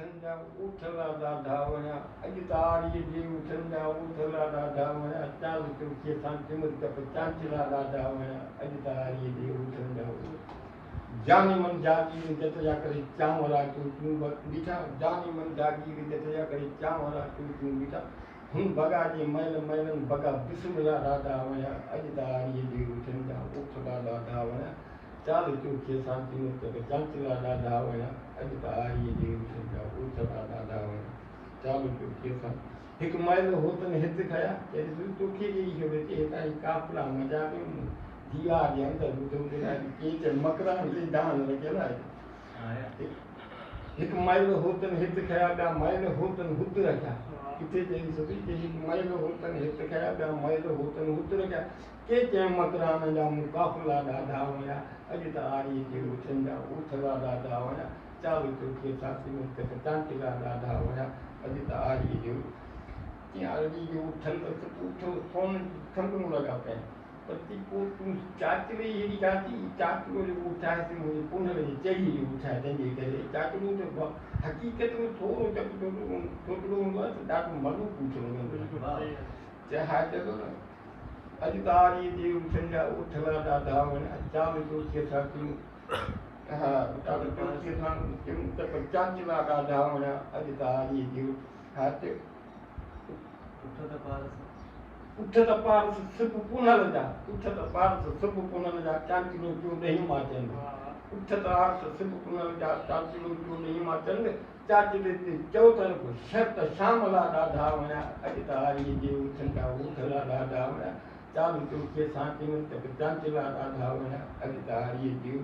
उथंदा उथला ॾाढा वणिया अॼु तारीअ जे उथंदा उथला ॾाढा वणिया चाल चौकीअ सां चिमक चांचला ॾाढा वणिया अॼु तारीअ जे उथंदा जानी मन जागीर जत जा करे चांवरा चूचूं बीठा जानी मन जागीर जत जा करे चांवरा चूचूं बीठा हुन बगा जे मैल मैलन बगा बिस्मिला ॾाढा वणिया अॼु तारीअ जे उथंदा उथला ॾाढा वणिया चाल चौकीअ सां चिमक चांचला ॾाढा वणिया अॼु तारीअ जे उथंदा उथला ॾाढा वणिया चाल चौकीअ सां हिकु मैल होतन हित खया चइसि तोखे ॾेई छॾियो हिते हितां जी काफ़िला मज़ा कयूं दीवार जे अंदरि ॿुधो मकरान जे दान लॻियल आहे हिकु मैल होतन हित खया ॿिया मैल होतन हुत रखिया किथे चई सघी कि हिकु मैल होतन हित खया ॿिया मैल होतन हुत रखिया के चई मकरान जा मूं काफ़िला ॾाढा वणिया अॼु त आरीअ जे उथनि जा उथला ॾाढा वणिया चाल चौकीअ सां चिमक चांचला ॾाढा वणिया अॼु त आरीअ जो कीअं आरीअ जो उथनि त उथो सोन खंगणूं लॻा पिया पर पोइ तूं चाचड़े हेॾी काची चाचड़ो जेको उठाएसि मुंहिंजे पुनर जे चई उठाए तंहिंजे करे चाचड़ो त हक़ीक़त में थोरो छोकिरो हूंदो आहे त ॾाढो मलूक लॻंदो आहे चहाए चयो न अॼु त आरीअ जे उथनि जा उथला ॾाढा वणिया चाल चौकीअ सां हा चाल चौकीअ सां त चाचला ॾाढा वणिया अॼु त आरीअ जे हा उठ त पारस सिप पुनल जा उठ त पारस सिप पुनल जा चांचलो जो ॾही मां चंद उठ त पारस सिप पुनल जा चांचलो जो ॾही मां चंद चाचले ते चौतरफ़ शर्त शामला ॾाढा वणिया अॼु त आरीअ जे उथनि जा उथला ॾाढा वणिया चाल चौकीअ सां चिमक चांचला ॾाढा वणिया अॼु त आरीअ जे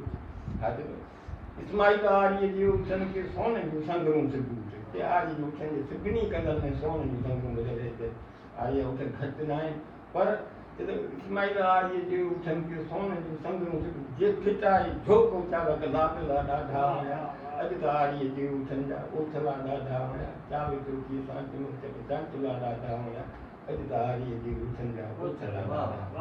इस्माइल आरीअ जे उथनि खे सोन जूं संगरूं सिबियूं ते आरीअ जे उथनि जे सिबिनी कंदनि में सोन जूं संगरूं रहे आरीअ उठ घटि न आहिनि पर इस्माइल आरीअ जे उथनि खे सोन जूं संगरूं जे फिटाई झोको चालक लापिला ॾाढा वणिया अॼु त आरीअ जे उथनि जा उथला ॾाढा वणिया चाल चौकीअ सां चिमक चांचला ॾाढा वणिया अॼु त आरीअ जे उथनि जा उथला ॾाढा